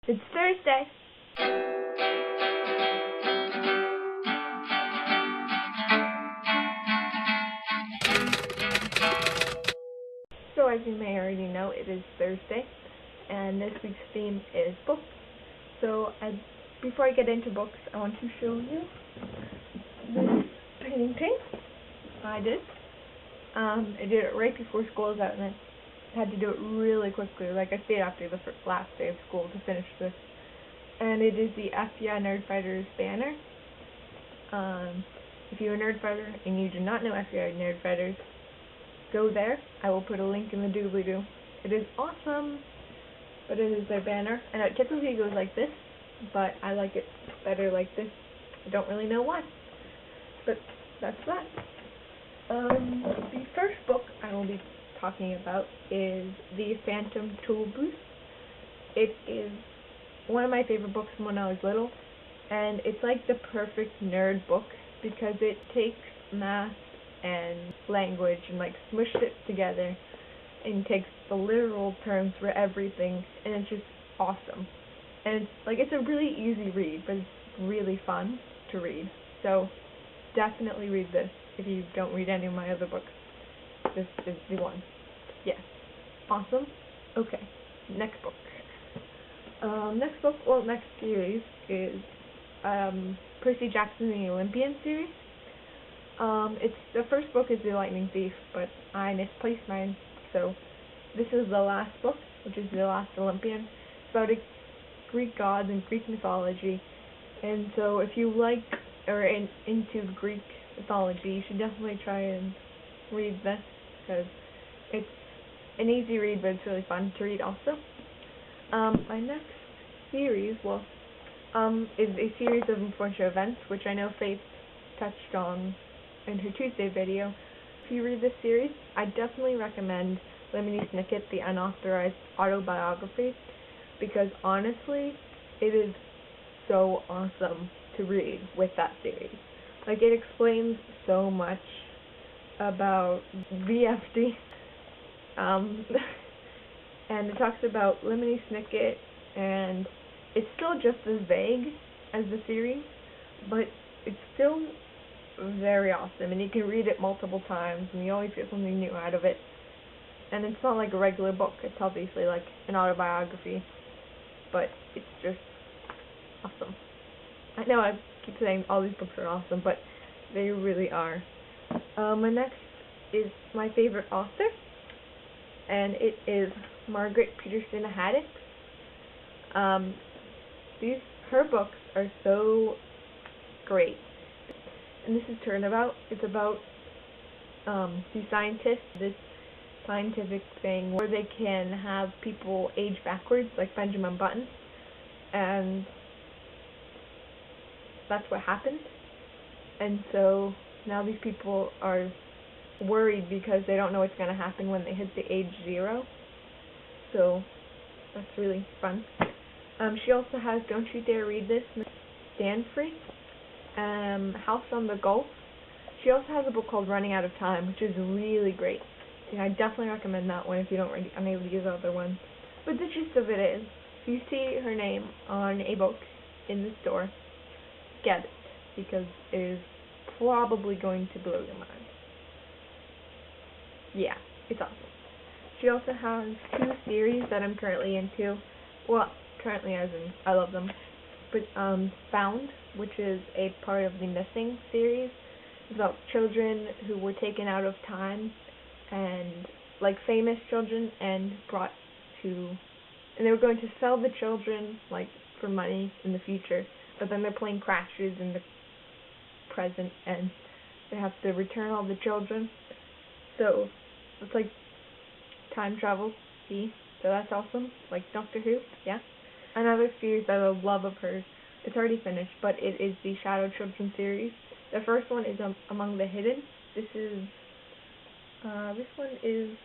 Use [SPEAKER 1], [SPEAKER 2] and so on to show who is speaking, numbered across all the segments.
[SPEAKER 1] It's Thursday. So as you may already know, it is Thursday, and this week's theme is books. So before I get into books, I want to show you this painting I did. I did it right before school was out, and I had to do it really quickly. Like, I stayed after the last day of school to finish this. And it is the FBI Nerdfighters banner. If you're a Nerdfighter and you do not know FBI Nerdfighters, go there. I will put a link in the doobly-doo. It is awesome, but it is their banner. And it typically goes like this, but I like it better like this. I don't really know why, but that's that. The first book I will be talking about is the Phantom Tollbooth. It is one of my favorite books from when I was little, and it's like the perfect nerd book because it takes math and language and like smushed it together and takes the literal terms for everything, and it's just awesome. And it's a really easy read, but it's really fun to read. So definitely read this if you don't read any of my other books. This is the one. Yes. Awesome. Okay. Next book. Next series is Percy Jackson and the Olympians series. It's the first book is The Lightning Thief, but I misplaced mine, so this is the last book, which is The Last Olympian. It's about Greek gods and Greek mythology, and so if you like or into Greek mythology, you should definitely try and read this because it's an easy read, but it's really fun to read also. My next series, is a series of unfortunate events, which I know Faith touched on in her Tuesday video. If you read this series, I definitely recommend Lemony Snicket, the Unauthorized Autobiography, because honestly, it is so awesome to read with that series. Like, it explains so much about VFD, and it talks about Lemony Snicket, and it's still just as vague as the series, but it's still very awesome, and you can read it multiple times, and you always get something new out of it. And it's not like a regular book, it's obviously like an autobiography, but it's just awesome. I know I keep saying all these books are awesome, but they really are. My next is my favorite author, and it is Margret Peterson Haddix. Her books are so great. And this is Turnabout. It's about these scientists, this scientific thing where they can have people age backwards, like Benjamin Button, and that's what happened. And so now these people are worried because they don't know what's going to happen when they hit the age 0. So that's really fun. She also has Don't You Dare Read This, Stand Free, House on the Gulf. She also has a book called Running Out of Time, which is really great. And I definitely recommend that one if you don't read any of these other ones. But the gist of it is, if you see her name on a book in the store, get it, because it is probably going to blow your mind. Yeah, it's awesome. She also has 2 series that I'm currently into. Well, currently as in I love them. But Found, which is a part of the Missing series, is about children who were taken out of time, and like famous children, and brought to, and they were going to sell the children like for money in the future, but then their plane crashes in the present and they have to return all the children. So it's like time travel, see? So that's awesome. Like Doctor Who, yeah. Another series that I love of hers, it's already finished, but it is the Shadow Children series. The first one is Among the Hidden. This one is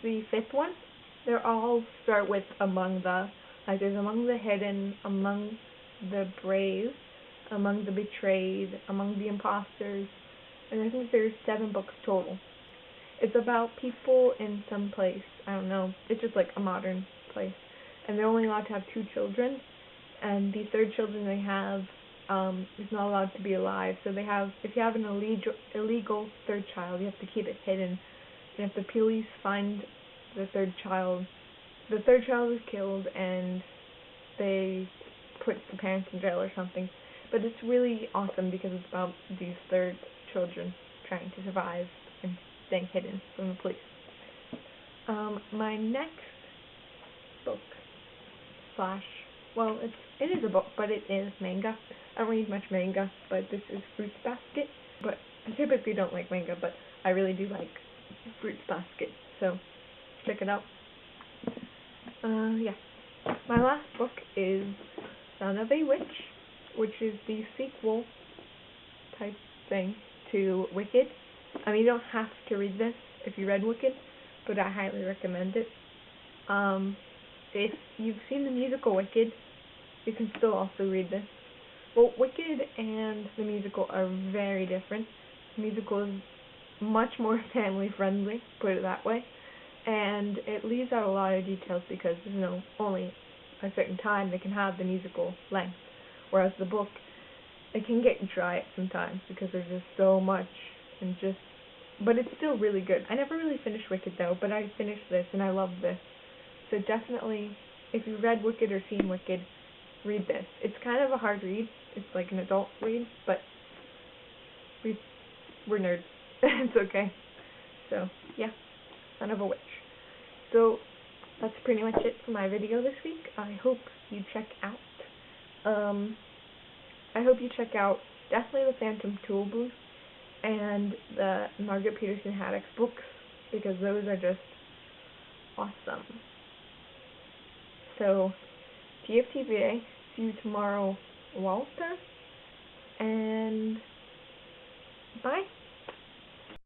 [SPEAKER 1] the 5th one. They all start with Among the, like there's Among the Hidden, Among the Brave, Among the Betrayed, Among the Imposters, and I think there's 7 books total. It's about people in some place, I don't know, it's just like a modern place, and they're only allowed to have 2 children, and the third children they have is not allowed to be alive. So if you have an illegal third child, you have to keep it hidden. And if the police find the third child is killed, and they put the parents in jail or something. But it's really awesome because it's about these third children trying to survive and staying hidden from the police. My next book well, it is a book, but it is manga. I don't read much manga, but this is Fruits Basket. But I typically don't like manga, but I really do like Fruits Basket, so check it out. Yeah. My last book is Son of a Witch, which is the sequel type thing to Wicked. I mean, you don't have to read this if you read Wicked, but I highly recommend it. If you've seen the musical Wicked, you can still also read this. Well, Wicked and the musical are very different. The musical is much more family friendly, put it that way, and it leaves out a lot of details because only a certain time they can have the musical length, whereas the book, it can get dry at sometimes because there's just so much, but it's still really good. I never really finished Wicked though, but I finished this and I love this. So definitely, if you read Wicked or seen Wicked, read this. It's kind of a hard read. It's like an adult read, but we're nerds. It's okay. So, yeah, Son of a Witch. So, that's pretty much it for my video this week. I hope you check out definitely the Phantom Tollbooth and the Margret Peterson Haddix books, because those are just awesome. So, TFTVA, see you tomorrow, Walter, and bye.